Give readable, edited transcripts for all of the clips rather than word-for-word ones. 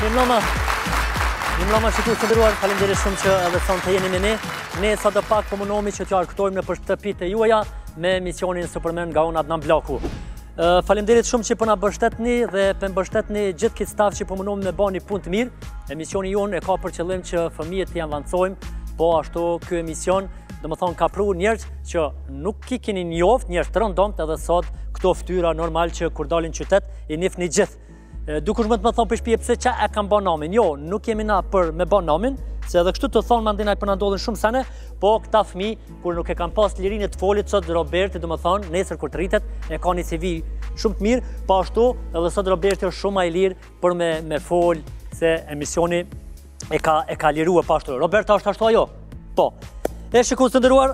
Mirëmbrëma shikues të nderuar, faleminderit shumë që edhe sonte jeni me ne. Ne sa do pak po mundohemi që t'ju argëtojmë në shtëpitë e juaja me emisionin Superman nga unë Adnan Blaku. Faleminderit shumë që po na mbështetni dhe po mbështetni gjithë këtë staf që po mundohemi me bani punë të mirë. Emisioni jon e ka për qëllim që fëmijët t'i avancojmë, po ashtu ky emision domethënë ka pru njerëz që nuk i keni njoft, njerëz të rëndomt edhe sot këto fytyra normal që kur dalin në qytet i njihni gjithë. Dukush më të më thonë për shpije pse që e kam bën namin. Jo, nuk jemi na për me bën namin, se edhe kështu të thonë mandinaj për na ndodhin shumë sene, po këta fëmijë kur nuk e kanë pas lirinë të folit sot Roberti, domethënë nesër kur të rritet e ka një CV shumë të mirë, po ashtu edhe sot Roberti është shumë më i lirë për me fol se emisioni e ka liruar pa ashtu. Roberta është ashtu ajo? Po. E shikues të nderuar,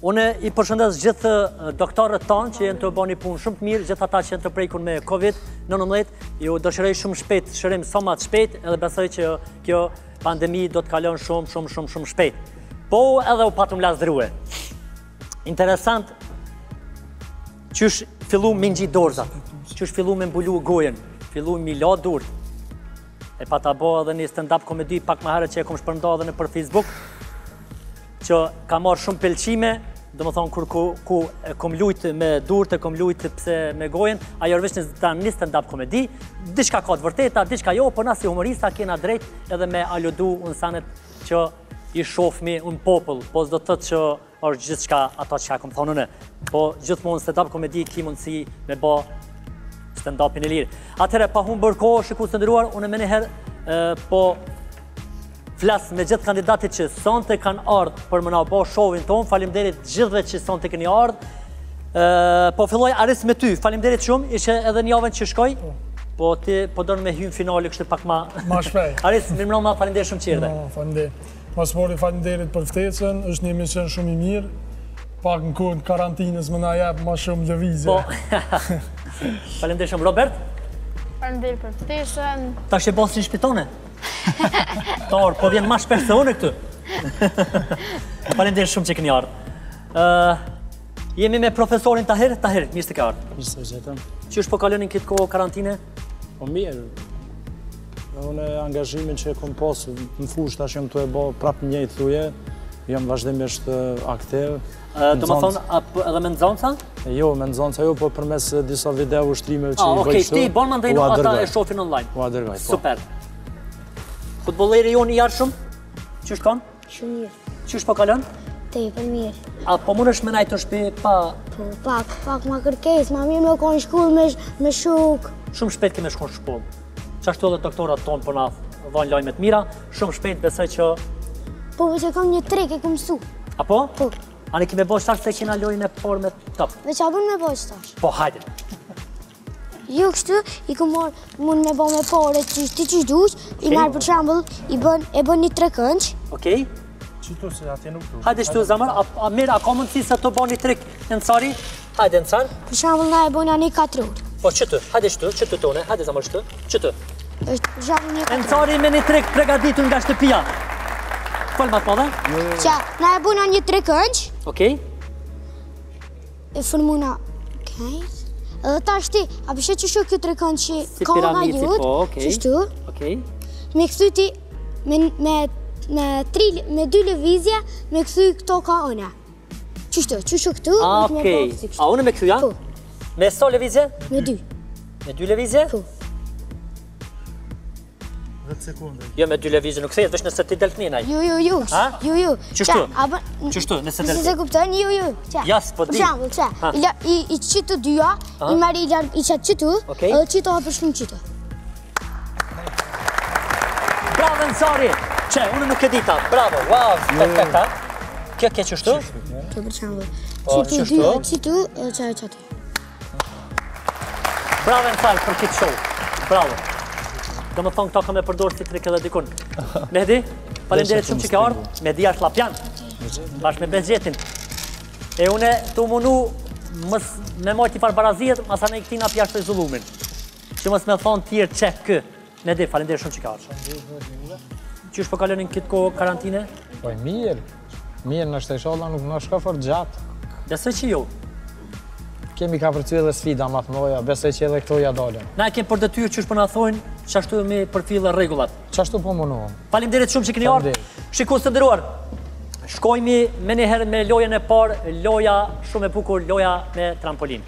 unë i përshëndes gjithë doktorët tanë që jenë të bëni punë shumë të mirë, gjithë ata që jenë të prekur me COVID-19, ju dëshiroj shumë shpejt shërim sa më të shpejt, edhe besoj që kjo pandemi do të kalon shumë shpejt. Po edhe u patëm lazdrue. Interesant, qysh fillu me ngjit dorzat, qysh fillu me mbulu gojen, fillu me la durt. E pa ta bo edhe një stand-up komedi pak më herët që e kom shpërnda edhe në për Facebook, që ka marrë shumë pëlqime, do më thonë ku kom lujtë me durët, kom lujtë pse me gojen, ajo rëvesh një stand-up komedi, diçka ka të vërteta, diçka jo, po na si humorista kena drejt edhe me aludu unë sanet që i shofmi unë popull, po s'do të thëtë që është gjithë shka ato që kom thonë në, po gjithmonë stand-up komedi ki mundësi me bo stand-upin e lirë. Atëhere, pa humë bërko, shikues të nderuar, unë me njëherë po flasë me gjithë kandidatit që sonte kanë ardhë për më na bo showin tonë, faleminderit gjithëve që sonte keni ardhë. Po filloj Aris me ty, faleminderit shumë, ishe edhe një javën që shkoj, po ti po dorë me hymë finali kështë pak ma shpejt. Aris, mirëmbrëma, faleminderit shumë që erdhe. Faleminderit. Paspori faleminderit për ftesën, është një emision shumë i mirë, pak në kohën karantinës më na jep ma shumë lëvizje. Po, faleminderit shumë. Robert? Faleminderit për ftesën. Ta shë bosë një shpitone? Torë, po vjen ma shpesh se une këtu. Faleminderit shumë që këni ardhë. Jemi me profesorin Tahir. Tahir, mirë se ka ardhë. Mirë se gjetëm. Qysh po kalonin këtë kohë karantine? Po mirë. Unë angazhimin që e kom posë në fushë tash jam të e bo prapë njëjtë thuje, jam vazhdimisht aktiv. Do më thonë, edhe me nëzonca? Jo, me nëzonca jo, po përmes disa video ushtrimeve që i bëjtë Okej, ti i bon më ndajnë ata e shofin online. U adërgaj, po. Super. Futbolleri jonë i jarë shumë? Qysh konë? Shumë mirë. Qysh po kalon? Te i për mirë. A po mund është me najtë të shpi pa... Po, pak ma kërkes, ma mirë me konë shkull me shuk. Shumë shpejt keme shkon shpull. Qashtu edhe doktorat tonë për na dhanë lajmet mira, shumë shpejt besoj që... Po, veç e kam një trek e kom su. A po? Po. A ne kime bosh tash se kena lojnë e por me top? Veç a bën me bosh tash. Po, hajde. Jo kështu, i kom marrë mund me bo me pore ti që dush, i marrë për shambull, e bën një trekënç. Okej. Qito se atje nuk du. Hajde shtu zamër, a mirë, a ka mundësi se të bo një trik në nësari? Hajde nësar. Për shambull na e bën një 4 orë. Po, qëtë, hajde shtu, qëtë tone, hajde zamër shtu, qëtë. Është për shambull një 4 orë. Nësari me një trik pregaditur nga shtëpia. Fol ma të madhe? Qa, na e bën një trekënç, Okej. e formuna kejt. Edhe ta shti, a përshet që shuk kjo trekënç që Si ka nga piramidi, jut, po, okej. qështu, Okej. me këthy ti me 2 lëvizje, me këthy këto ka ona. Qështu këtu, Okej. A unë me këthuja? Po. Me so levizje? me 2. Me 2 levizje? Po. 10 sekunde. Jo, me 2 levizje nuk sejet, vesh nëse ti deltë njënaj. Jo. Ha? Jo. Qështu? Qa, Qështu, nëse Nëse deltë? se kupton, jo. Qa. Jas, po di. Për shambull, qa, Ha. i qitu dyja, i marri i qatë qitu, Okej. edhe qitu hapër shumë qitu. Bravo, Nësari! Që, unë nuk e dita. Bravo, wow, perfekta. Kjo ke qështu? Kjo për shambull. Po, Qitu qështu? dyja, qitu, edhe qaj qatu. Bravo, Nësari, për kitë show. Bravo. Do më thonë këta ka me përdorë si trik edhe dikun. Mehdi, falenderit shumë që ke ardhë. Mehdi është lapjan, bashkë me Bezgjetin. E une të munu me mojti farë barazijet, masa ne i këtina pjashtë të izullumin. Që mos me thonë tjerë qek kë. Mehdi, falenderit shumë që ke ardhë. Qysh po kalonin këtë kohë karantine? Po mirë, në shtesholla nuk në shka fort gjatë. Besoj që jo. kemi ka përcy edhe sfida ma të mëdha, besoj që edhe këto ja dalën. Na e kem për detyrë që po na thonë çashtu me përfillë rregullat. Çashtu po mundohem. Faleminderit shumë që keni ardhur. Shikues të nderuar, shkojmë me një herë me lojën e parë, loja shumë e bukur, loja me trampolin.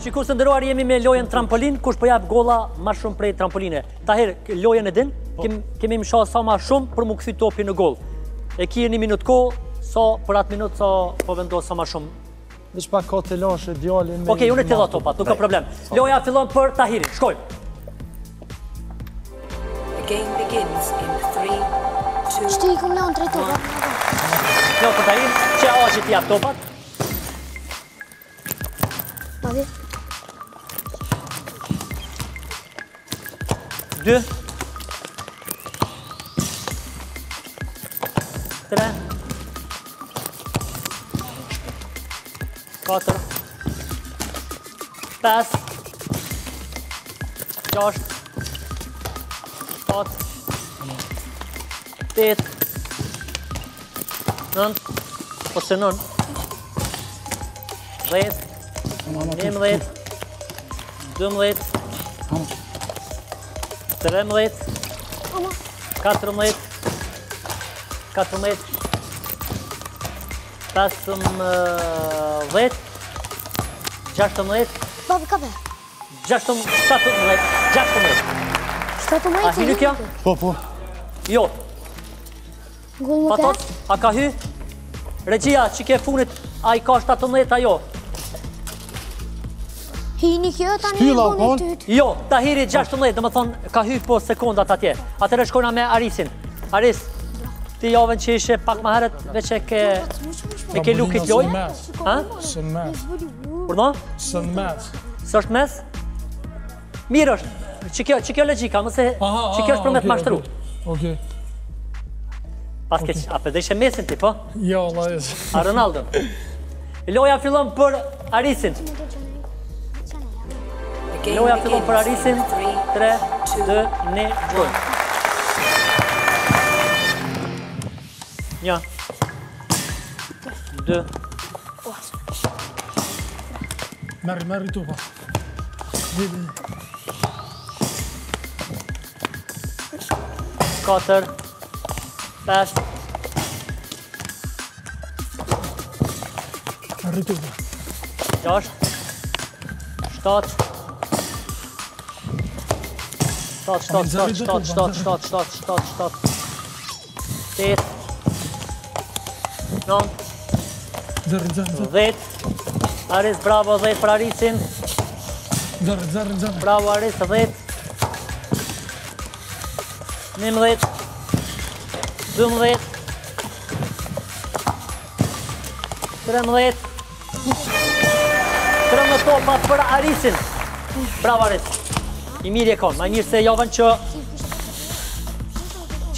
Shikues të nderuar, jemi me lojën trampolin, kush po jap golla më shumë prej trampoline. Tahir, lojën e din? Kemi më shah sa më shumë për mu kthy topin në goll. E ki 1 minutë kohë, sa për atë minutë sa po vendos sa më shumë. Veç pak ka të lashe djalin me... Okej, unë të dha topat, nuk ka problem. Loja fillon për Tahirin, shkojmë. The game begins in 3, 2, Shtu i kum lanë 3 topat. Jo, për Tahirin, që Ashi t'i jap topat. Padi. 2 3 4 5 6 7 8 9 ose 9 10 11 12 13 14 14 15 16 Babi, ka be? 16 17 17 A hynë kjo? Po. Jo, Gull më patos, a ka hy? Regjia, që ke funit, a i ka 17 a jo? Hini kjo, tani Hylla, e boni kon. tyt. Jo, Tahiri 16, dhe më thonë, ka hy po sekundat atje. Atëre shkojna me Arisin. Aris, ti javën që ishe pak më herët, veç e ke lukit loj? Ha? Së në mes. Urdo? Së në mes. Së është mes? Mirë është, që kjo logjika, mëse që kjo është për me të mashtru. Okej. Pas ke a për dhe ishe mesin ti, po? Jo, Allah jesë. A Ronaldo. Loja fillon për Arisin. the game Loja fillon për begins Arisin. in 3, 3, 2, 1, gol. Një. 2. Merri topa. Vidi. 4, 5, Merri topa. 6, 7, 8, 9, Zërri. 10. Aris, bravo, 10 për Arisin. Zërri. Bravo, Aris, 10. 11, 12, 13. 13 topa për Arisin. Bravo, Aris. I mirë e kon, ma mirë se javën që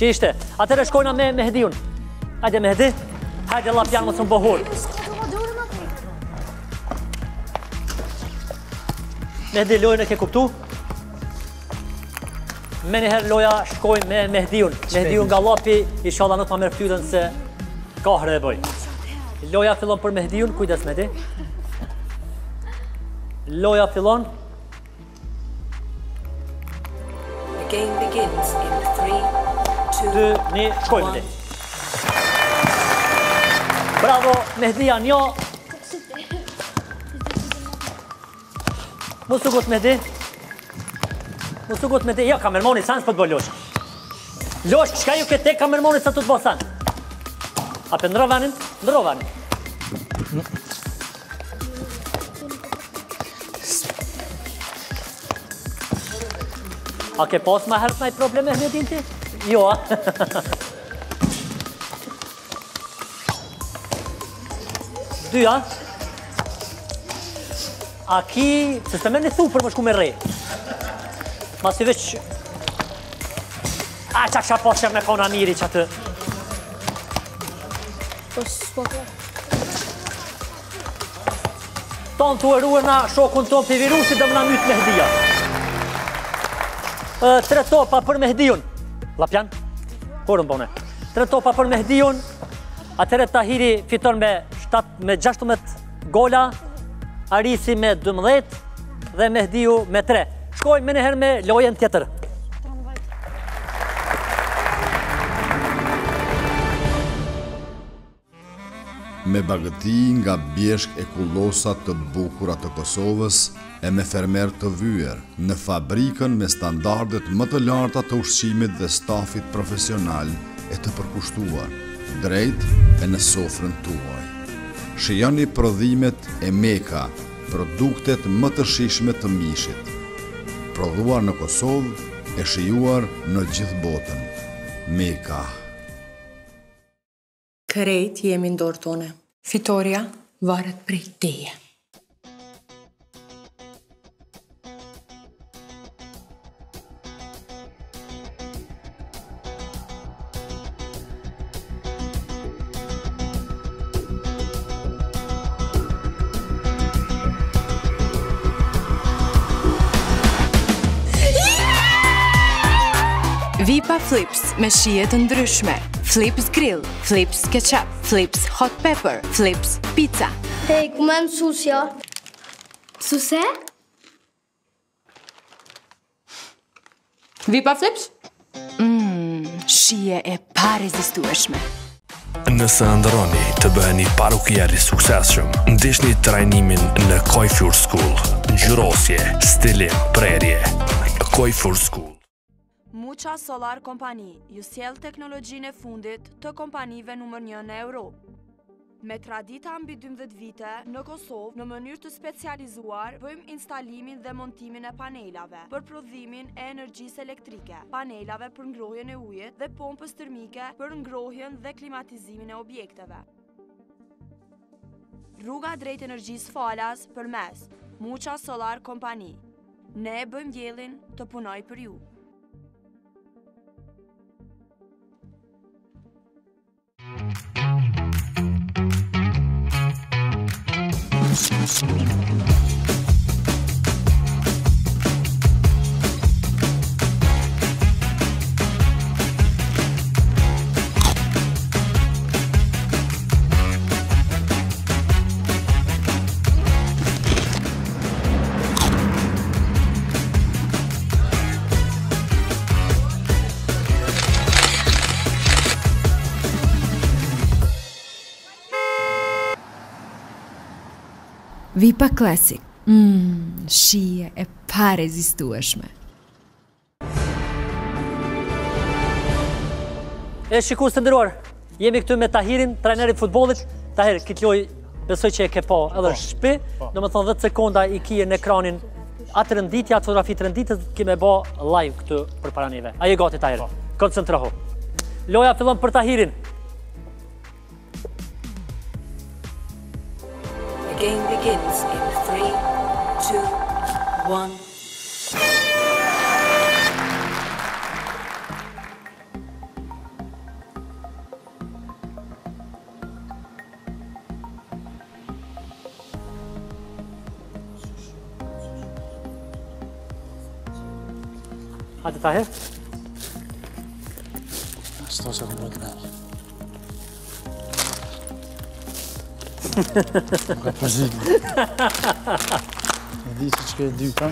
ishte. Atëre shkojna me Mehdiun. Hajde Mehdi, hajde lapjan mos më bohur. Mehdi, lojën e ke kuptu? Me njëherë loja shkoj me Mehdiun. Mehdiun nga lapi, inshallah nuk ma merë ftyrën se kahre e bëj. Loja fillon për Mehdiun, kujdes Mehdi. Loja fillon. The game begins in 3, 2, 2, 1, shkoj Mehdi. Bravo, Mehdia, njo. Musu gut Mehdi. Jo, kamermoni, sans për të bë losh. Losh, qka ju këtë kamermoni sa të të bë san? A për ndro vanin? Ndro vanin. A ke pas ma herët nëjë probleme Mehdiin ti? Jo, a? Dy, a? A ki, se s'te me në thu për më shku me rej. Ma si veç... A qa kësha po qërë me kona miri që atë. Tonë të ueruë na shokun tonë për virusit dhe më na mytë Mehdia. 3 topa për Mehdiun. Lapjan, korën bone. 3 topa për Mehdiun. Atëherë Tahiri fiton me 16 gola, Arisi me 12 dhe Mehdiu me 3. Shkojmë me njëherë me lojën tjetër. Me bagëti nga bjeshk e kullosat të bukura të Kosovës e me fermer të vyer në fabrikën me standardet më të larta të ushqimit dhe stafit profesional e të përkushtuar, drejt e në sofrën tuaj. Shijoni prodhimet e Meka, produktet më të shijshme të mishit. Prodhuar në Kosovë e shijuar në gjithë botën. Meka. Krejt jemi në dorë tone. Fitoria varet prej teje. Vipa Flips me shije të ndryshme. Flips Grill, Flips Ketchup, Flips Hot Pepper, Flips Pizza. Hej, ku me më susja? Suse? Vipa Flips? Shije e parezistueshme. Nëse ndëroni të bëheni parukjeri suksesshëm, ndihni trajnimin në Koifur School. Ngjyrosje, stilim, prerje. Koifur School. Mucha Solar Kompani ju sjell teknologjinë e fundit të kompanive numër 1 në Europë. Me tradita mbi 12 vite, në Kosovë, në mënyrë të specializuar, bëjmë instalimin dhe montimin e panelave për prodhimin e energjisë elektrike, panelave për ngrohjen e ujit dhe pompës termike për ngrohjen dhe klimatizimin e objekteve. Rruga drejt energjisë falas përmes Mucha Solar Kompani. Ne bëjmë diellin të punoj për ju. Vipa Classic. Shije e parezistueshme. E shikues të nderuar, jemi këtu me Tahirin, trajneri i futbollit. Tahir, këtë lojë besoj që e ke pa edhe në shtëpi, domethënë 10 sekonda i kije në ekranin atë rënditje, atë fotografi të rënditjes që më bë live këtu përpara neve. A je gati Tahir? Koncentrohu. Loja fillon për Tahirin. The game begins in 3, 2, 1. Hadi Tahir. Sto se këmë të nërë. Nuk ka përzitë. E di si që ke dy ka.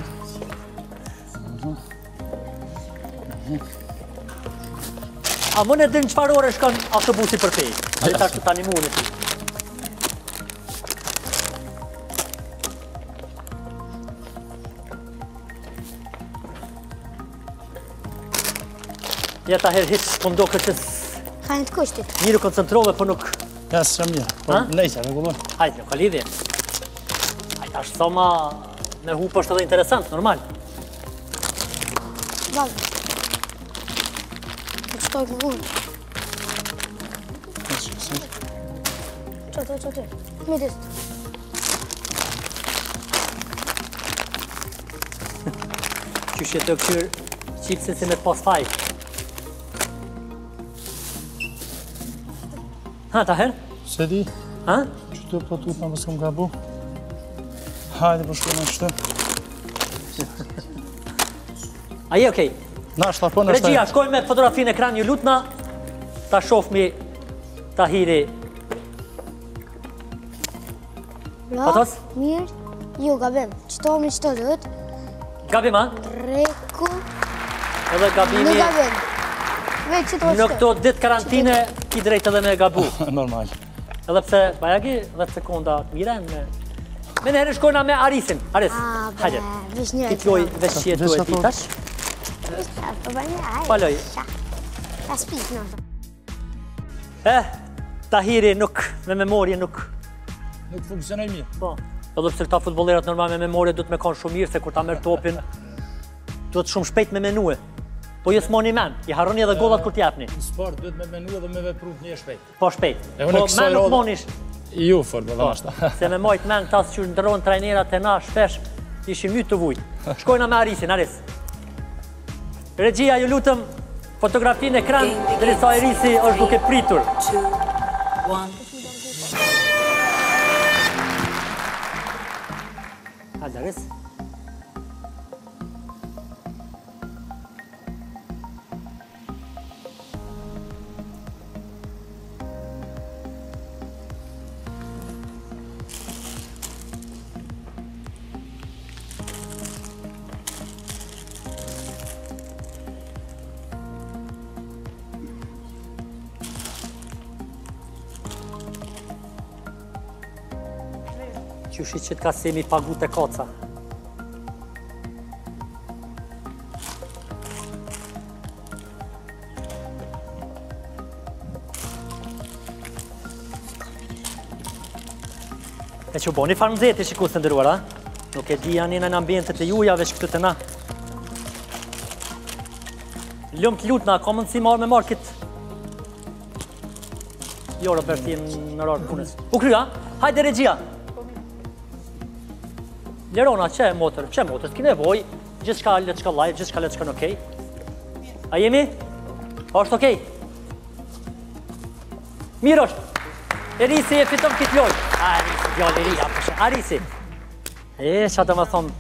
A më në din qëfar ore shkon autobusi për tej? Dhe ta që tani muni ti. Ja Tahir, hiç s'pëndo këtë... Ka një të kushtit. Njëri koncentrove, për nuk... Ja, së mirë. Po, lejtë, regulloj. Hajde, nuk ka lidhje. Hajde, ashtë sa ma me hupë është edhe interesant, normal. Valë. Të qëtoj në unë. Qëtë. Midis. Qyshe të këqyrë qipsin si me të pas faj. Ha, Tahir? Se di? Ha? Që të po tutma më s'kom gabu. Hajde, po shkojnë në qëtë. A je okej? Na, shta po në shtaj. Regjia, shkojnë me fotografi në ekran, ju lutna. ta shofmi Tahiri. Patos? Mirë. Jo, gabim. Qëto mi qëto dhët. Gabim, a? Reku. Edhe gabimi... Në gabim. Veç qëto Në këto ditë karantine, ki drejt edhe me gabu. Normal. Edhe pse, bajagi, 10 sekonda mire, me në herë shkojna me Arisin. Aris, hajde. Veç një Ti t'loj veç që jetu e ti tash. Paloj. Ta spik në. Tahiri nuk, me memorje nuk... Nuk funksionoj mirë. Po. Edhe pse këta futbollerat normal me memorje du të me kanë shumë mirë, se kur ta merr topin, duhet shumë shpejt me menue. Po ju s'moni men, i harroni edhe gollat kur t'japni. Në sport duhet me menu dhe me vepru një shpejt. Po shpejt. Po men nuk monish. Ju fort, dhe ashta. Se me mojt men këta që ndërron trajnerat e na shpesh, ishin mytë të vujt. Shkojna me Arisin, Aris. Regjia, ju lutëm, fotografi në ekran, derisa Arisi është duke pritur. 2, 1. Hajde, Aris. Qyshit që t'ka semi pagu të kaca. E që boni farmzeti shikus të ndëruar, a? Nuk e di janë në ambientet e juja, veç këtë të na. Lëmë t'lutna, ka mundësi marrë me marrë këtë. Jo, Robertin në rarë punës. U krya, hajde regjia. Lerona, që e motër? Që e motër? S'ki nevoj, gjithë shka letë shka live, gjithë shka letë shka në okej. A jemi? A është okej? Mirë është. Arisi e fiton këtë loj. Arisi, djallë Eria, përshë. Arisi. Qa të më thonë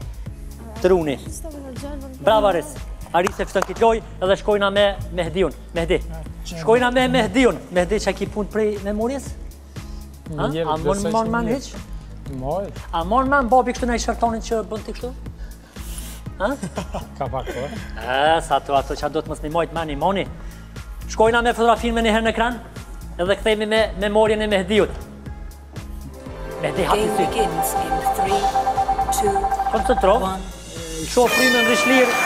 truni. Bravo, Aris. Arisi e fiton këtë loj edhe shkojna me Mehdiun. Mehdi. Shkojna me Mehdiun. Mehdi që ki punë prej memorjes? A mon man heq? A mon man babi kështu në i shërtonin që bënd t'i kështu? Ka pak po. Sa ato që do të mësë një mojtë man i moni. Shkojna me fotografin me njëherë në ekran edhe këthejmi me memorjen e Mehdiut. Mehdi hati sy. Begins in 3, 2, Koncentro. Shoh frymën rishlir.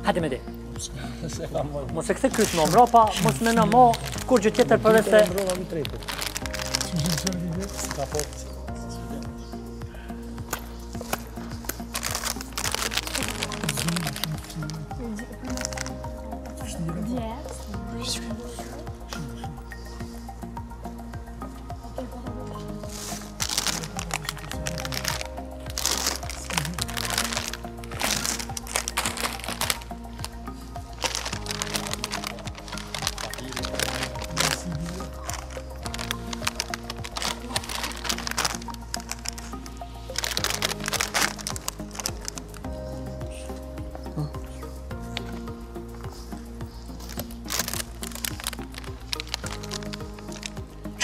Hajde me di. Mos e këthe kryt në mropa, mos me në mo, kur gjë tjetër përve se...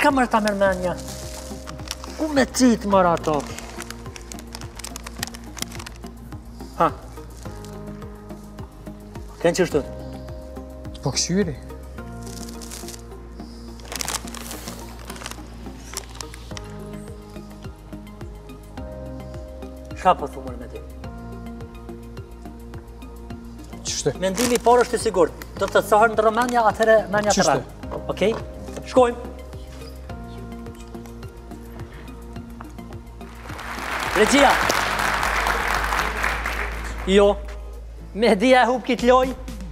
Qka mërë ta mërmenja? U me citë mërë ato? Ha? Kënë qështu? Po këshyri. Qa po thumër me ti? Qështë? Mendimi i parë është i sigurt. Do të sohër në Romania, atëre menja të rrë. Okej? Shkojmë. Regjia. Jo. Mehdia e hup kitë loj.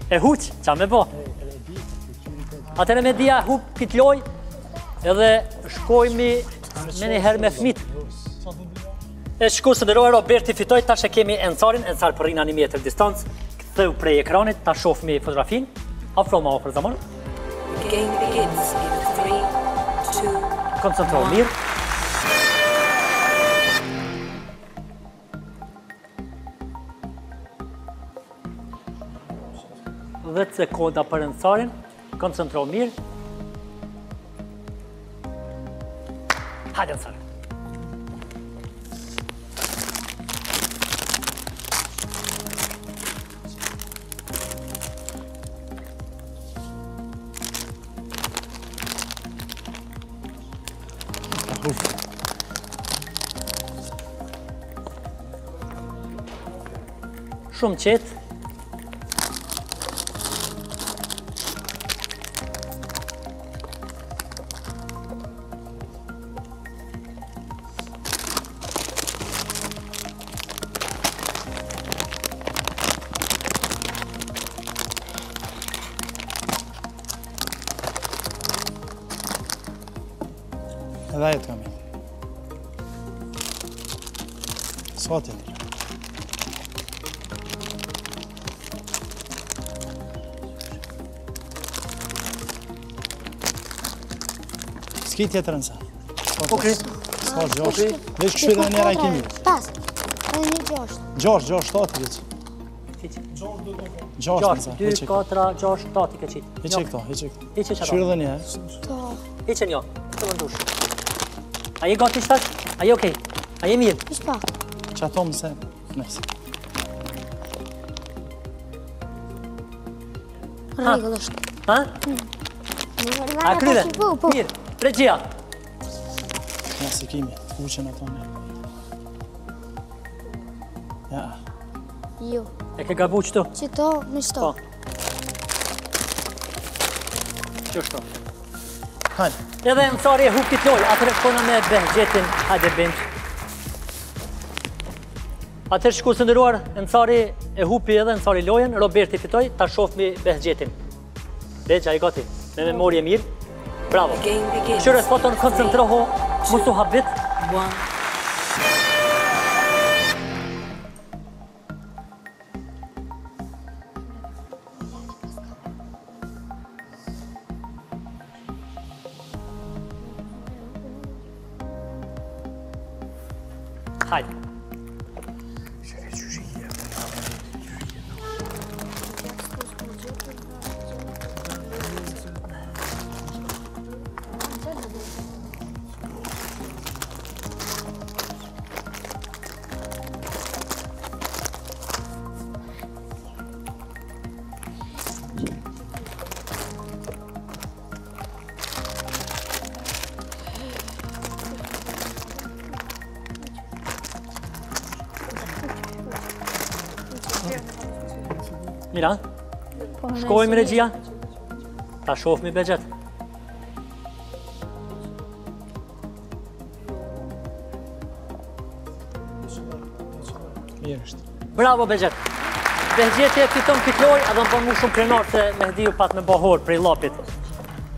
E huq, qa me bo? Atëre Mehdia e hup kitë loj. Edhe shkojmi me një herë me fmit. E shku së ndërojë Roberti fitoj, tash e kemi Ensarin, Ensar përrina 1 metër distancë. Këthëu prej ekranit, ta shofmi fotografin. Afro ma o për zamon. Game begins in 3, koncentro, mirë. Dhe sekonda për rëndësarin, koncentro, mirë. Hajde rëndësarin. Shumë qetë. Edhe jetë kam. Sa të një? S'ki tjetër nësa. Okej. Ska gjosh. Vesh këshirë dhe njera i kimi. Pas. Edhe një gjosht. Gjosh, 7 vjeç. Gjosh nësa. 2, 4, 6, 7 i ke qitë. Hiqe këto, hiqe këto. Hiqe që Këshirë dhe një, To. Hiqe njo, të më ndush. A je gati shtash? A je okej? A je mirë? Ish pa. Që ato mëse. Nëse. Regull është. Ha? A kryve? Po. Mirë. Regjia. Nëse kimi, uqen ato me. Ja. Jo. E ke gabu qëtu? Që to me shto. Qështu. Hajde. Edhe mësari e hupit loj, atër e kona me Behgjetin, hajde Benç. Atër shku së ndëruar, mësari e hupi edhe mësari lojen, Roberti fitoj, ta shofmi Behgjetin. Benç, a i gati, me memorje mirë. Bravo. Qyre foton, koncentroho, musu habit. Hajde. Mira, shkojmë regjia, ta shofmi Behgjet. Mirë është. Bravo Behgjet. Behgjeti e fiton pitloj, edhe më bënë mu shumë krenar se Mehdiu pat me bahor prej lapit.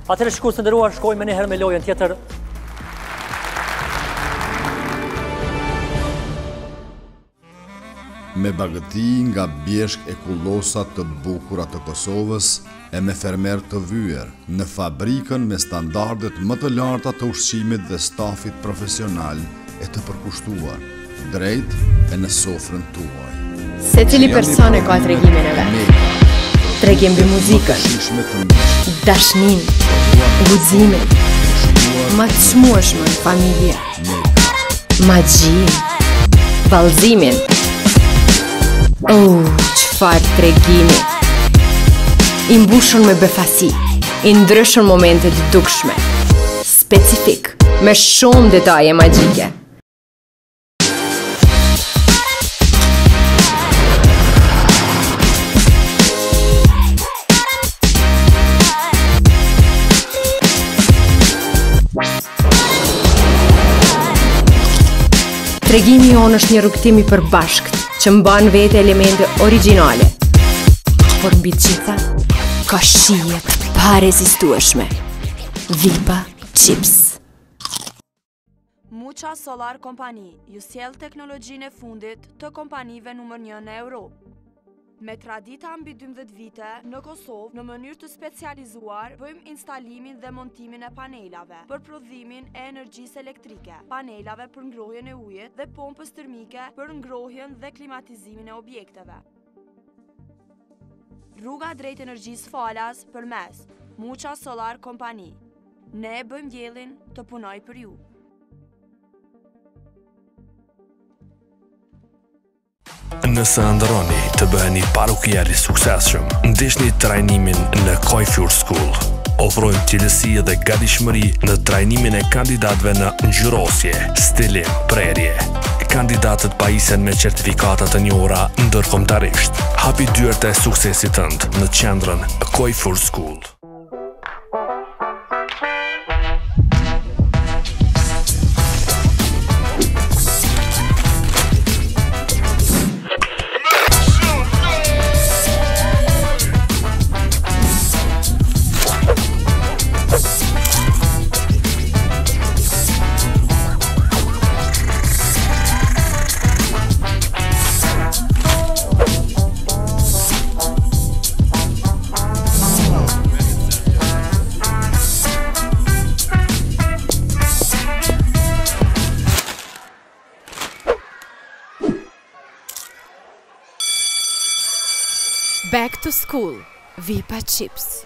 Atëre shku së ndëruar, shkojmë një herë me lojën tjetër. Me bagëti nga bjeshk e kullosat të bukura të Kosovës e me fermer të vyer në fabrikën me standardet më të larta të ushqimit dhe stafit profesional e të përkushtuar, drejt e në sofrën tuaj. Se cili person e ka tregimin e vetë. Tregim mbi muzikën, dashnin, guximin, ma të shmueshmën familje, magjin, ballëzimin. Qëfar tregimi. I mbushën me befasi, i ndryshën momentet dukshme, specifik, me shumë detaje magjike. Tregimi jonë është një rrugtim i përbashkët që mban vete elemente origjinale. Por mbi të gjitha, ka shije pa rezistueshme. Vipa Chips. Mucha Solar Kompani ju sjell teknologjinë e fundit të kompanive numër 1 në Europë. Me tradita mbi 12 vite, në Kosovë, në mënyrë të specializuar, bëjmë instalimin dhe montimin e panelave për prodhimin e energjisë elektrike, panelave për ngrohjen e ujit dhe pompës termike për ngrohjen dhe klimatizimin e objekteve. Rruga drejt energjisë falas përmes Mucha Solar Kompani. Ne bëjmë diellin të punoj për ju. Nëse ndëroni të bëheni parukierë i suksesshëm, ndeshni trajnimin në Koifjord School. Ofrojmë cilësi dhe gatishmëri në trajnimin e kandidatëve në ngjyrosje, stilim, prerje. Kandidatët pajisen me certifikatat të njohura ndërkombëtarisht. Hapi dyert e suksesit tënd në qendrën Koifjord School. Back to school, Vipa Chips.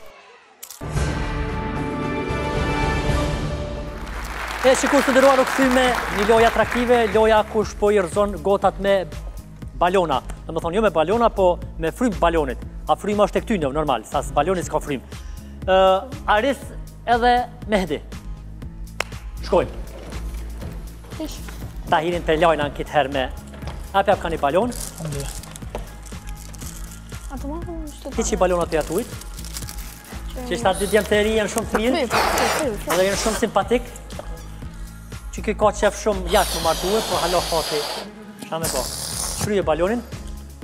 Shikur të nderuar, u kthy me një lojë atraktive, loja kush po i rrëzon gotat me balona. Domethënë jo me balona, po me frym balonit. A fryma është tek ty normal, sa baloni s'ka frym. Aris edhe Mehdi. Shkojmë. Tahirin të lajna në këtë herë me... Hap ka një balon. Hiqi balonat e atuit. Që ishtë atë dy djemë të eri janë shumë të mirë. Edhe janë shumë simpatik. Që këj ka qef shumë jashtë më martuë, po halo fati. Shame po. Shfryje balonin.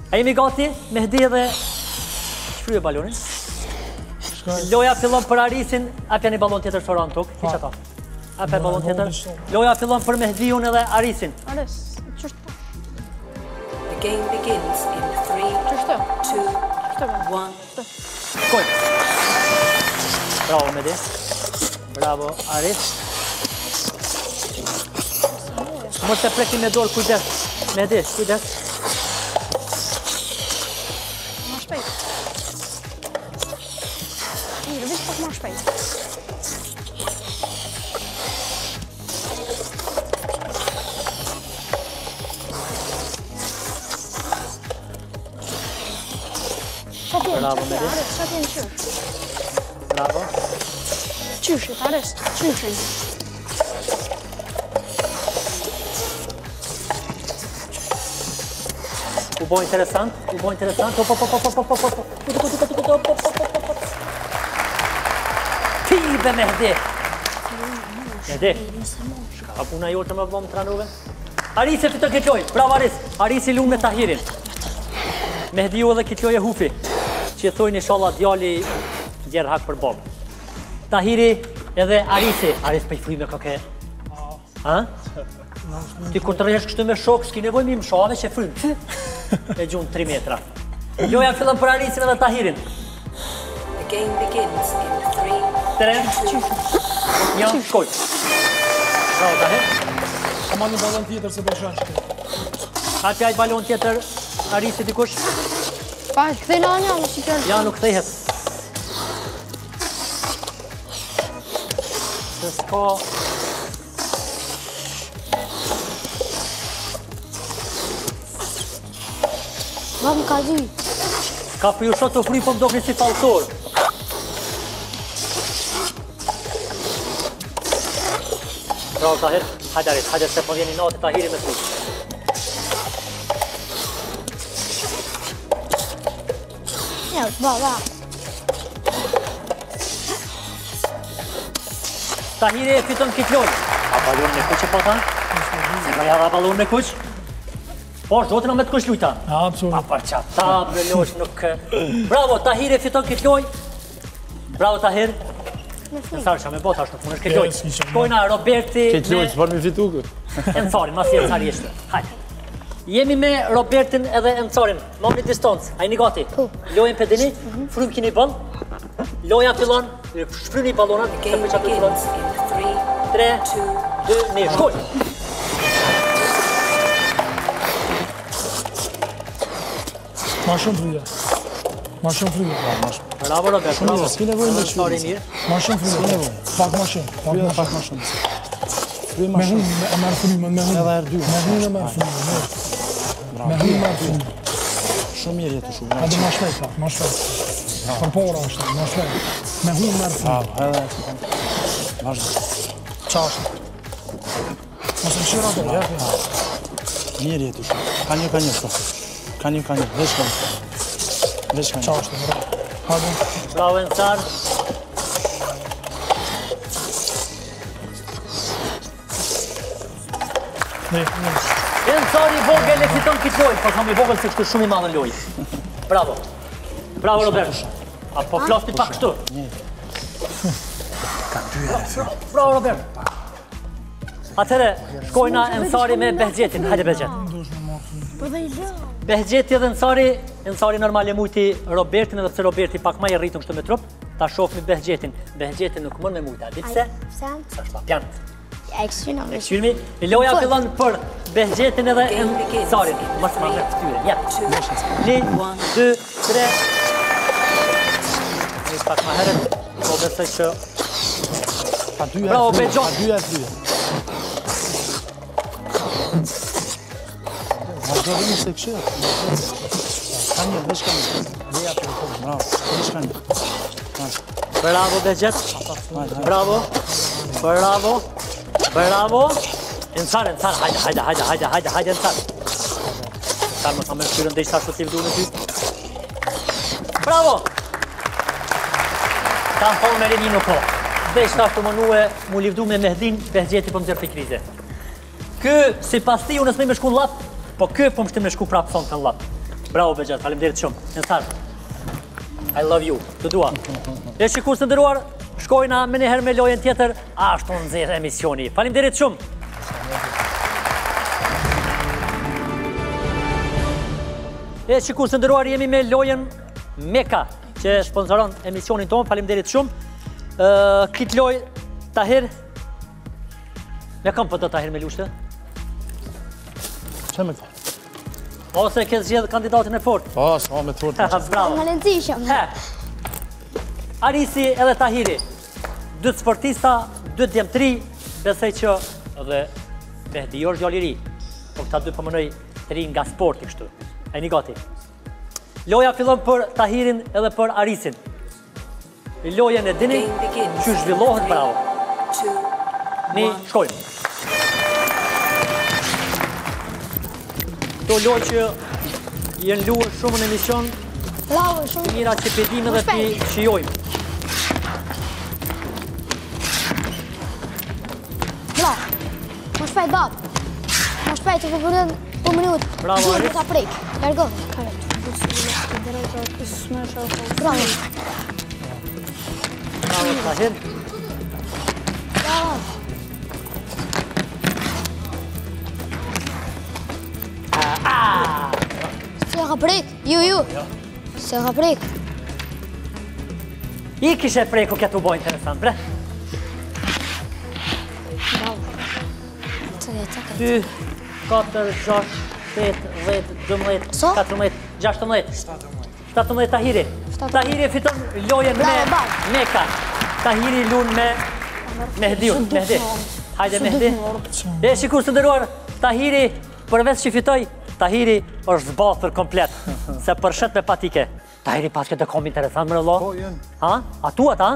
A jemi gati, Mehdi edhe shfryje balonin. Loja fillon për Arisin, apja një balon tjetër shora në tokë. Hiq ata. Apja balon tjetër. Loja fillon për Mehdiun edhe Arisin. Aris, qështë? The game begins in 3, 2, 1. Shkoj. Bravo, Mehdi. Bravo, Aris. Mos të prekim me dorë, kujdes. Mehdi, kujdes. Ma shpejt. Mirë, vish pak ma shpejt. Bravo, Mehdi. Aris, sa t'jenë qërë. Bravo. Qyshit, Aris, qyshin. U bo interesant, Tive Mehdi. Mehdi, ka puna jote më bëmë tranuve. Aris e fiton këtë lojë, bravo Aris. Aris i lunë me Tahirin. Mehdi ju edhe këtë lojë e hufi, që i thojnë inshallah djali djerë hak për bobë. Tahiri edhe Arisi. Aris për i fryme këke. Ha? Ti kur të rresh kështu me shok, s'ki nevoj mi më shave që frymë. E gjunë 3 metra. Loja fillon për Arisin edhe Tahirin. The game begins in 3, 2, 1, shkoj. Bravo, Tahir. Ka ma një balon tjetër se të shanë shkoj. Hapja i balon tjetër, Arisi dikush? Pa, këthej në anja, më si kërë. Ja, nuk kthehet. Se s'ka... Va më ka dy. Ka për ju shot të fri, po më dokni si falsor. Bravo, Tahir. Hajde, Aris, hajde se po vjeni natë Tahiri me tu. Ja, va. Tahiri e fiton këtë lojë. A balon me kuq e po ta? Se ka jara balon me kuq? Po, shdo të në me të kush lujta? Absolut. A për qatë ta, bre losh nuk... Bravo, Tahir e fiton këtë lojë. Bravo, Tahir. Në sarë që me bota është nuk mund është këtë lojë. Shkojna Roberti... Këtë lojë, që parë mi fitu kë? E në sari, mas jetë sari eshte. Hajde. Jemi me Robertin edhe Encarin. Mamni distancë. A jeni gati? Lojën për dini, frymë kini ball. Loja fillon, shfryni ballonat, se për çfarë fillon. 3, 2, 1, shkoj! Ma shumë fryje. Ma shumë fryje. Bravo Robert, bravo. S'ki nevojë me Encari mirë. Ma shumë fryje. Pak ma shumë. Pak ma shumë. Me hun e merë fryme, me hun. Edhe R2. Me hun e merë fryme. Me hun e merë fryme. Shumë mirë jetë shumë. Edhe ma shpejt, pak, ma shpejt. Për pora është, ma shpejt. Me hun e merë fryme. Edhe, vazhdo. Qashtë. Mos e shira të jetë. Mirë jetë shumë. Ka një, Ka një, veç ka një. Qashtë, bravo. Bravo Encar. Encari vogël e fiton këtë lojë, po kam i vogël se kështu shumë i madh në lojë. Bravo. Bravo Robert. Apo flasni pak kështu. Bravo Robert. Atëre, shkojna Encari me Behgjetin. Hajde Behgjet. Behgjeti edhe Encari normal e mujti Robertin, edhe pse Roberti pak ma i rritun kështu me trup, ta shofmi Behgjetin. Behgjetin nuk mën me mujta, di pse? Sa është pa pjanë. Ekshyrmi, loja fillon për Behgjetin edhe Encarin. Mos ma me këtyre, ja. 1, 2, 3. Një pak ma heret, po besoj që... Bravo Behgjot! Vazhdojmë se këshirë. Ka një, veç ka një. Bravo, veç ka një. Bravo Behgjet. Bravo. Bravo. Bravo. Encar, hajde Encar. Encar më ka me shkyrën dhe i shashtu si vdu në ty. Bravo. Ka në thonë me Renino po. Dhe i shashtu më nue mu livdu me Mehdin, Behgjeti për më zërë për krize. Kë, si pas ti, unë s'me me shku në lap, po kë po më shtim me shku prapë thonë të në lap. Bravo Behgjet, faleminderit shumë. Encar, I love you, të dua. E shikur së ndëruar, shkojna me njëherë me lojën tjetër, ashtu në zirë emisioni. Faleminderit shumë. E shikur së ndëruar, jemi me lojën Meka, që sponsoron emisionin tonë. Faleminderit shumë. Këtë lojë, Tahir, me kam për të Tahir me lushtë? Që me këta? Ose ke zgjedhë kandidatin e fort? Po, s'ma me të fort. Bravo. Më rëndësishëm. Arisi edhe Tahiri, 2 sportista, 2 djemtri, besoj që edhe Mehdi është djalë i ri, po këta 2 përmënoj të ri nga sporti kështu. A jeni gati? Loja fillon për Tahirin edhe për Arisin. Lojën e dini që zhvillohet, bravo. Ni shkojmë. Këto lojë që jenë luër shumë në emision, mira që pedim edhe pi shijojmë. Bra, më shpejt babë. Më shpejt të përgërën po minutë. Bravo, Aris. Të prejk. Largo. Bravo. Bravo, Tahir. Bravo. Se ka prejk. Ju. Se ka prejk. I kishe prejku këtë u boj interesant, bre. Bravo. 2, 4, 6, 8, 10, 12, 14, 16, 17 Tahiri. Tahiri fiton lojën me Meka. Tahiri lun me Mehdiun. Mehdi. Hajde Mehdi. E shikur së ndëruar, Tahiri përveç që fitoj, Tahiri është zbathur komplet. Se përshet me patike. Tahiri pas këtë kom interesant më në lo? Po, jenë. Ha? A tu ata?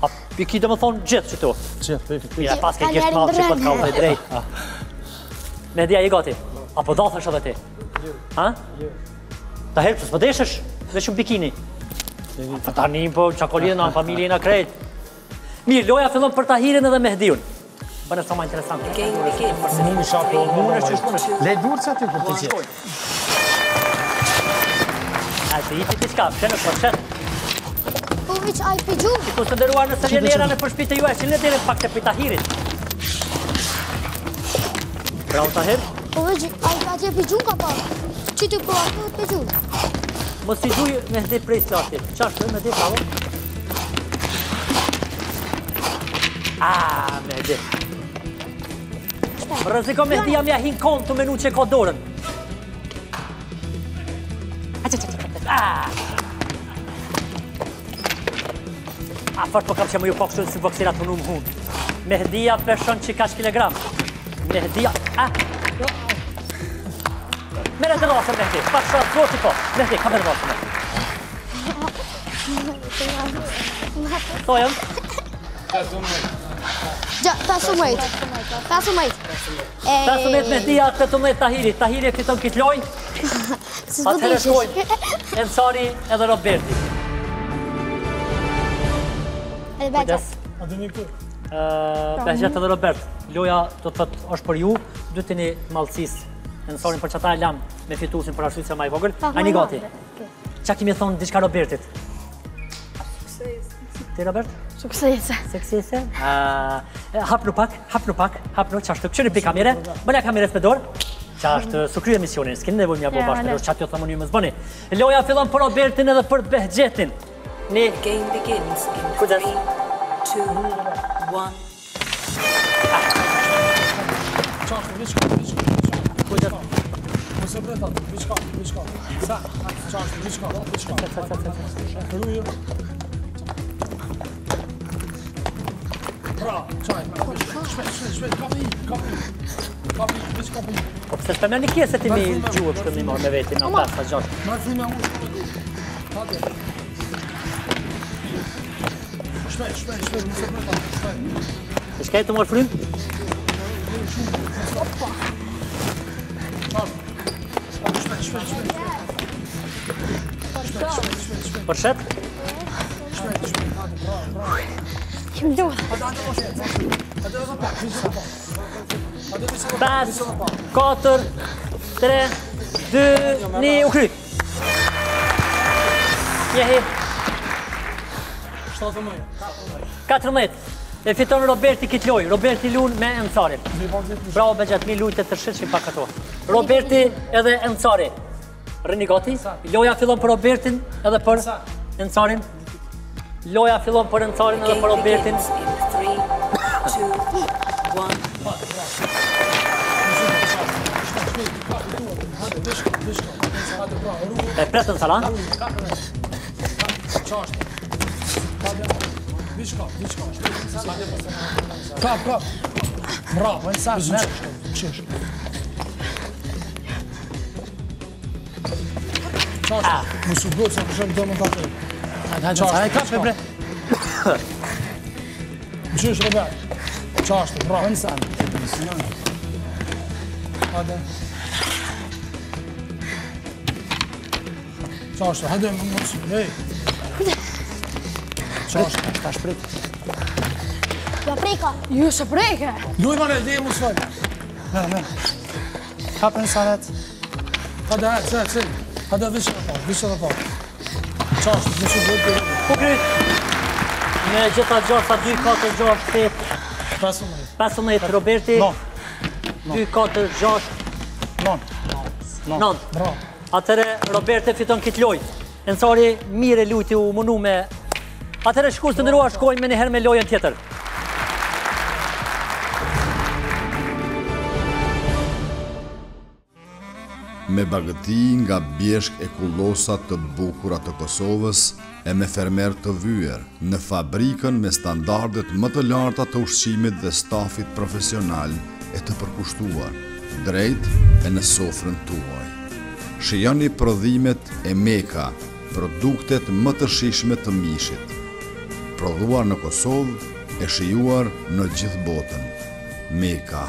A piki dhe më thonë gjithë që tu? Gjithë, Ja, pas ke gjithë malë që këtë ka dhe drejt. Mehdia, i gati? Apo dathësh edhe ti? Ha? Tahir, që s'pë deshësh? Vesh në bikini? Ta një po, qakolinë në familje në krejt. Mirë, loja fillon për Tahirin edhe Mehdiun. Bënë sa ma interesant. Mune shako, le durë që aty për të gjithë. A të i t'i shka, shenë përshet. Uvic, a i piju. Ku së ndëruar nëse vjen era në përshpi të juaj, që në dire pak të për Tahirit. Bravo Tahir. Po veç, atje pi gjunë ka pa. Që të po atë pi gjunë. Mos i gjuj me hdi prej slati. Qashtë, me hdi, bravo. Me hdi. Rëziko me hdi, jam ja hin konë të menu që ka dorën. Fort po kam që më ju pokështu si boksirat më më hunë. Mehdia peshon që kash kilogram. Mehdia... Mere të rrasën, Mehdi. Pak shumë të voti po. Mehdi, ka me rrasën. Tojëm? 15. 15 Mehdia, 18 Tahiri. Tahiri e fiton këtë loj. Atëherë shkojnë Ensari edhe Roberti. Kujdes. Behgjet edhe Robert, loja do të thëtë është për ju, du të një malësis Ensarin për që ata e lam me fitusin për arsye se ma i vogël. A një gati. Qa kemi thonë diçka Robertit? Ti Robert? Suksese. Suksese? Hapnu pak, qashtë, këshëri pi kamere, bënja kameres me dorë. Qashtë, su krye misionin, s'keni nevoj mja bo bashkë, qatë jo thëmë një më zbëni. Loja fillon për Robertin edhe për Behgjetin. The game begins in 3, 2, 1. Po pëse s'pëmër një kjesë ti mi gjuhë kështë mi marrë me vetin në 5-6. Shkaj të morë frymë? Përshet? Kim duhet? 5, 4, 3, 2, 1, u kry. Jehi. 14. E fiton Roberti këtë loj. Roberti lun me Ensarin. Bravo Behgjet, mi lujtë të tërshit që pak ato. Roberti edhe Ensari. Rëni gati. Loja fillon për Robertin edhe për Ensarin. Loja fillon për Ensarin edhe për Robertin. 3, 2, 1. E pretën sala. Kap. Bravo, Ensar, merë. Qesh. Qashtë, më subot se përshëm do më të atër. Qashtë, kap, bre. Qesh, Robert. Qashtë, bravo. Ensar. Hade. Qashtë, hade më mos. Hej. Qashtë, ta shprit. Ja preka. Ju se preke. Luj mare, dhe mu s'fajt. Merë. Kap Ensaret. Hade, se. Hade, vishë dhe pa. Qashtë, më subot dhe. Ku kryt? Me gjitha gjorsa 2, 4, 6, 7. 15 Roberti. 2, 4, 6. 9. Bravo. Atëre Roberti fiton këtë loj. Ensari mire lujti u munu me... Atëre shkus të ndëruar shkojnë me njëherë me lojën tjetër. Me bagëti nga bjeshk e kullosat të bukura të Kosovës e me fermer të vyer në fabrikën me standardet më të larta të ushqimit dhe stafit profesional e të përkushtuar, drejt e në sofrën tuaj. Shijoni prodhimet e Meka, produktet më të shishme të mishit. Prodhuar në Kosovë e shijuar në gjithë botën. Meka.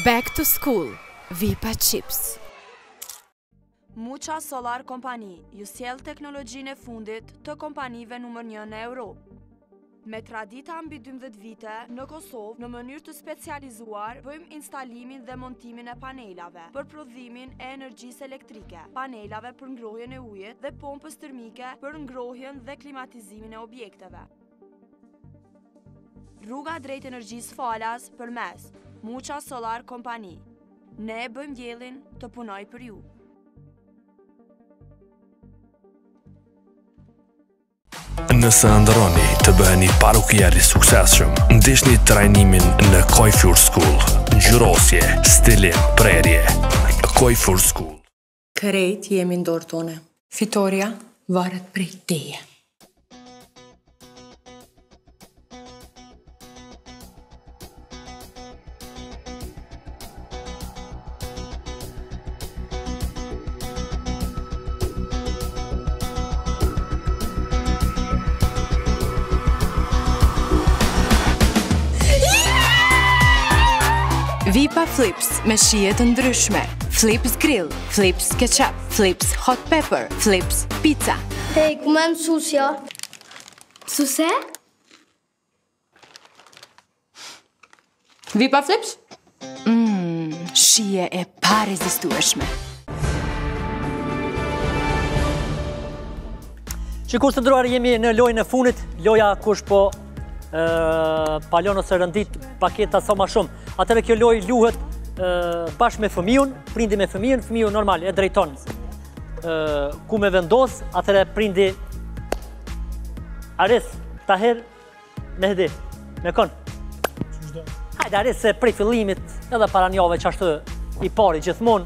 Back to School, Vipa Chips. Mucha Solar Company ju sjell teknologjinë e fundit të kompanive numër 1 në Europë. Me tradita mbi 12 vite, në Kosovë, në mënyrë të specializuar, bëjmë instalimin dhe montimin e panelave për prodhimin e energjisë elektrike, panelave për ngrohjen e ujit dhe pompës termike për ngrohjen dhe klimatizimin e objekteve. Rruga drejt energjisë falas përmes Mucha Solar Company. Ne bëjmë diellin të punoj për ju. Nëse ndëroni të bëheni parukjerë i suksesshëm, ndeshni trajnimin në Koifur School. Ngjyrosje, stilim, prerje. Koifur School. Krejt jemi në dorë tone. Fitoria varet prej teje. Vipa Flips me shije të ndryshme. Flips Grill, Flips Ketchup, Flips Hot Pepper, Flips Pizza. Hej, ku me më susja? Suse? Vipa Flips? Shije e parezistueshme. Shikues të nderuar, jemi në lojën e fundit, loja kush po palon ose rëndit paketa sa më shumë. Atëherë kjo lojë luhet bashkë me fëmijën, prindi me fëmijën, fëmiu normal e drejton ku me vendos, atëherë prindi Aris, Tahir, Mehdi, me kon. Hajde Aris, se prej fillimit edhe para një javë që ashtu i pari gjithmonë,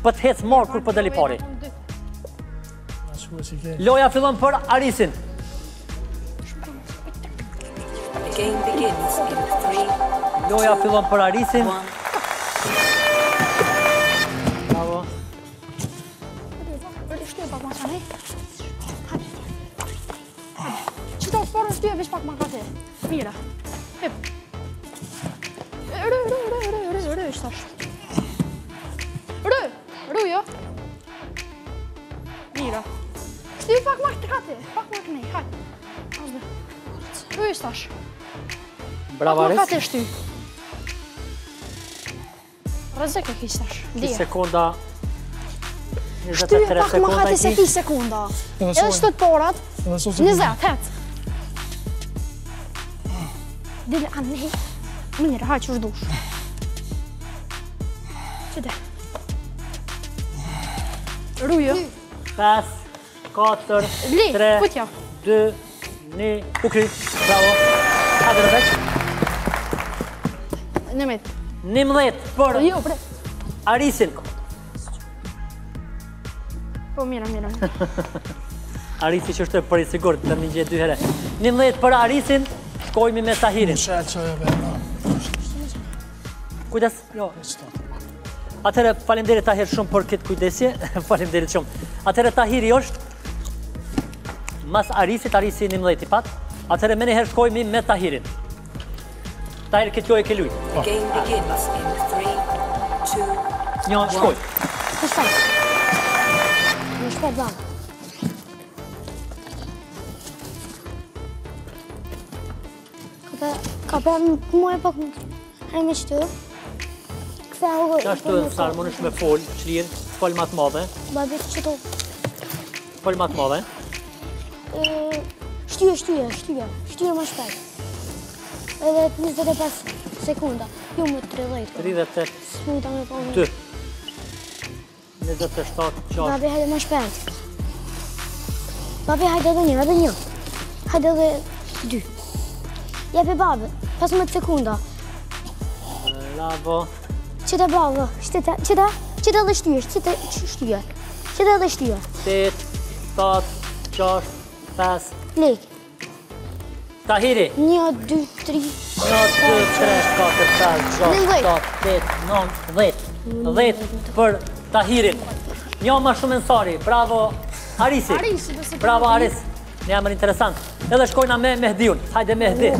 për të hecë marrë kur për del i pari. Loja fillon për Arisin. The game begins in 3. Loja fillon për Arisin. Bravo. Qëto sporën së ty e veç pak ma ka te. Mira. Hip. Rë, shtash. Rë, jo. Mira. Shty pak ma të ka te. Pak ma të nej, hajt. Rë, shtash. Bravo Aris. Pak ma ka te shty. Rëzek e kishtash. Ki sekonda. Shty pak ma ka te se ki sekunda. Edhe shtë të porat. 20, het. Dile anë, mirë, hajë që është dush. Qëte. Rujë. 5, 4, 3, 2, 1, u kry. Bravo. Hajde në veç. 11 për Arisin. Po, mira. Arisi që është për i sigurt, të më gjetë 2 herë. 11 për Arisin, shkojmi me Tahirin. Kujdes? Jo. Atëherë, faleminderit Tahir shumë për këtë kujdesje. Faleminderit shumë. Atëherë, Tahiri është mas Arisit, Arisi 11 i pat. Atëherë, me njëherë shkojmi me Tahirin. Tahir, këtë lojë ke lujt. The game begins in 3, 2, 1. Një, shkoj. Në shpet bam. Ka për mu e pak më hajme me qëtu. Këthe u... Qashtu e sarmon është me fol, qlirë, fol matë madhe. Babi të qëtu. Fol matë madhe. Shtyje më shpet. Edhe 25 sekunda. Ju më 30. 38. Smuta me po më. 2. 27, 6. Babi, hajde më shpet. Babi, hajde edhe një. Hajde edhe 2. Jepi babi, 15 sekunda. Bravo. Qëte bravo, qëte edhe shtyje. 8, 7, 6, 5. Lek. Tahiri. 1, 2, 3. 1, 2, 3, 4, 5, 6, 7, 8, 9, 10. 10 për Tahirin. Një ma shumë nësari. Bravo Arisi. Bravo Aris. Një jamër interesant. Edhe shkojna me Mehdiun. Hajde Mehdi.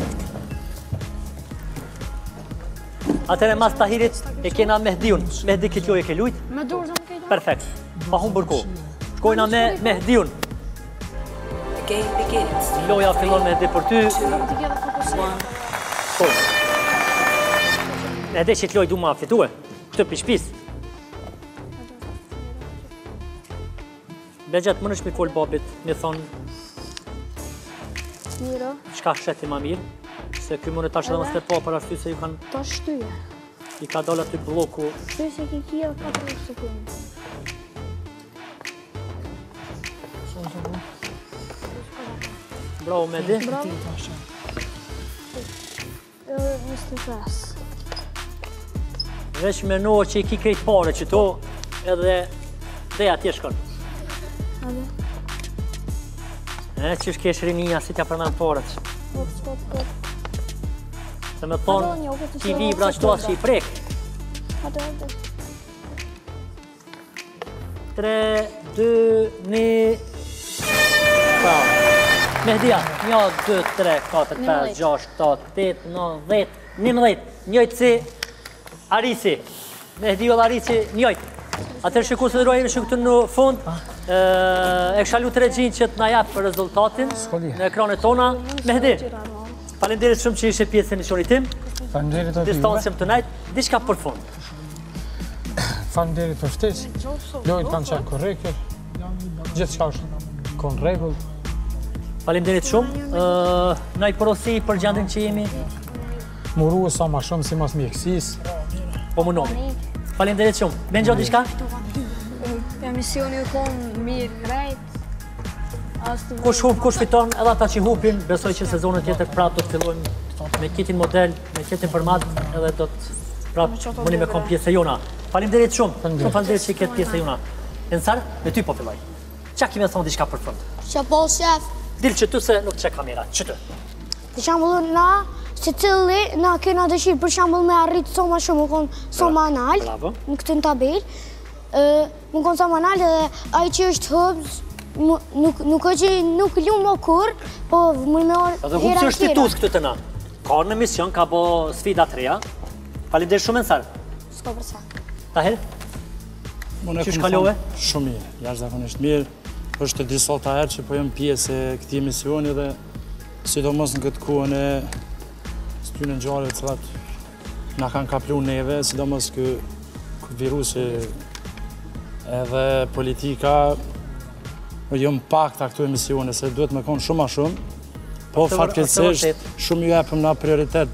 Atëre mas Tahirit e kena Mehdiun. Mehdi këtë lojë ke lujt? Me dorë zëmë kejta? Perfekt. Pa humbur kohë. Shkojna me Mehdiun. Loja fillon Mehdi për ty. Mehdi që të lojë du ma fitue. Këtë për shpis. Begjet, më nësht mi folë babit, mi thonë Miro. Shka sheti ma mirë, se këj mëne tash edhe më s'te pa për ashtu se ju kanë... Ta shtyje. I ka dalë aty bloku... Shtyje se ki kia 4 sekundë. Bravo, Mehdi. Bravo. 25. Veç me nohë që i ki krejt pare që to, edhe dhe atje shkon. Që shkesh rinia, si t'ja përmen parët. Se me thonë, që i libra që to asë që i prek. 3, 2, 1... Mehdia, 1, 2, 3, 4, 5, 6, 7, 8, 9, 10, 11, njëjtë si Arisi. Mehdi o Arisi, njëjtë. Atër shiku se dërojemi që këtë në fund, e këshalu të regjin që të na japë për rezultatin në ekranet tona. Mehdi, falenderit shumë që ishe pjesë e misionit tim. Falenderit të distancëm të najtë, diçka për fund. Falenderit për ftesë, lojnë kanë qenë korrekte, gjithë qka është konë regull. Falenderit shumë, na i porosi për gjendin që jemi. Muru sa ma shumë si mas mjekësis. Po më nomi. Falenderit shumë. Ben gjo diçka? Emisioni u konë mirë krejt. Kush hup, kush fiton, edhe ata që hupin, besoj që sezonët tjetër prapë do të fillojmë me kitin model, me kitin format, edhe do të prapë mundi me kom pjesë e jona. Falenderit shumë, shumë falenderit që i ketë pjesë e jona. Ensar, me ty po filloj. Qa kime thonë diçka për fund? Që po, shef. Dil që tu se nuk që kamera, që të? Për shambull, na, që cili, na kena dëshirë për shambull me arritë so ma shumë, më konë so ma nalë, në këtë në tabel, më konë so ma nalë edhe aj që është hëbës, nuk është që nuk lumë më kur, po më me orë edhe hëbës është titus këtë të na. Ka në mision, ka bo sfida të reja. Falenderit shumë Ensar. S'ko përsa. Tahir? Që shkallove? Shumë mirë, jashtë zakonisht mirë. është të disa herë që po jam pjesë e këtij misioni dhe sidomos në këtë kohën e styrën e ngjarjeve të cilat na kanë kapluar neve, sidomos ky virusi edhe politika, jam pak të këtu emisione se duhet me konë shumë a shumë, po fatkeqësisht shumë ju japëm na prioritet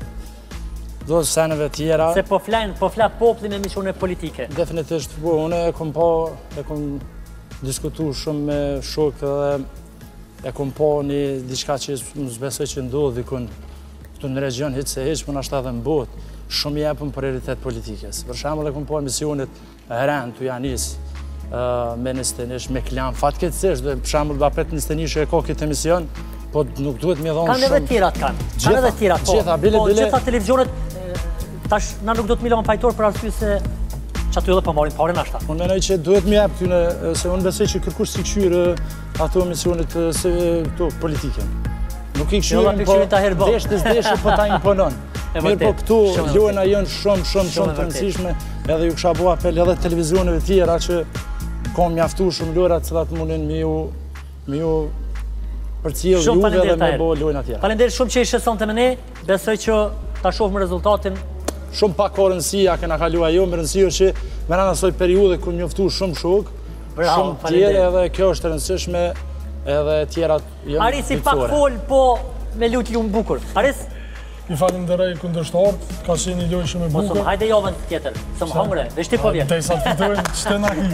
do të seneve tjera. Se po fla populli me misione politike. Definitivisht, po, unë e kom diskutu shumë me shokë dhe e kom po një diçka që më zbesoj që ndodhë dikun këtu në region, hiç se hiç, më nashta dhe në botë, shumë jepëm prioritet politikës. Për shembull e kom po emisionit Ren, tu Janis, me 21 me Klan, fatkeqësisht, për shembull Bapet 21 e ka këtë emision, po nuk duhet me dhonë shumë. Kanë edhe tjerat kanë. Kanë edhe tjerat, po. Gjitha televizionet, tash na nuk do të milon pajtor për arsye se që aty edhe po marrin parën ashta. Unë menoj që duhet me jap këtyne, se unë besoj që kërkush si këshyrë ato emisionit politike. Nuk i këshyrën, po deshtë po ta imponon. Mirë po këtu lojna jënë shumë të rëndësishme, edhe ju kësha bo apel edhe televizioneve tjera që kam mjaftu shumë lojra të cilat mundin me ju përcjell juve edhe me bo lojna tjera. Falenderit shumë që ishe sonte me ne, besoj që ta shohmë rezultatin. Shumë pak ka rëndësia kena kalua jo, me rëndësia që me rana soj periude ku njoftu shumë shok, shumë tjere edhe kjo është rëndësishme edhe tjerat jënë Arisi pak fol, po me lutë lumë bukur. Aris? I falenderoj kundërshtarët, ka qenë një lojë shumë e bukur. Mosëm, hajde javën tjetër, së më hongre, dhe shti po vjen. Te sa të fitojnë, qëtë na hi.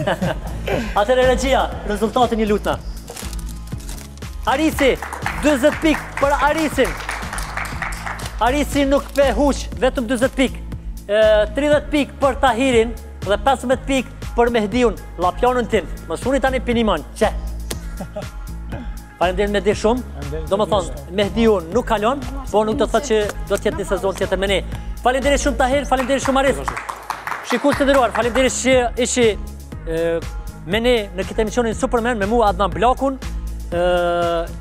Atëre regjia, rezultatin një lutna. Arisi, 20 pik për Arisin. Arisi nuk pe huq, vetëm 20 pik. 30 pik për Tahirin dhe 15 pik për Mehdiun, lapjanën tim. Më suni tani piniman, që? Falenderit Mehdi shumë, do më thonë, Mehdiun nuk kalon, po nuk do të thë që do t'jetë një sezon tjetër me ne. Falenderit shumë Tahir, falenderit shumë Aris. Shikus të dëruar, falenderit që ishi me ne në këtë emisionin Superman, me mua Adnan Blakun.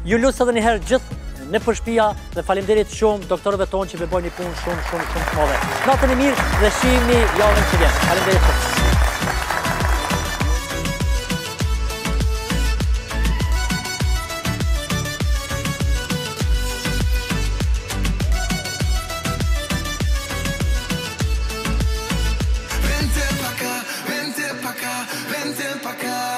Ju lusë edhe njëherë gjithë në përshpia dhe faleminderit shumë doktorëve tonë që bëjnë një punë shumë të madhe. Natën e mirë dhe shihemi javën që vjen. Faleminderit shumë. Vente pa' acá,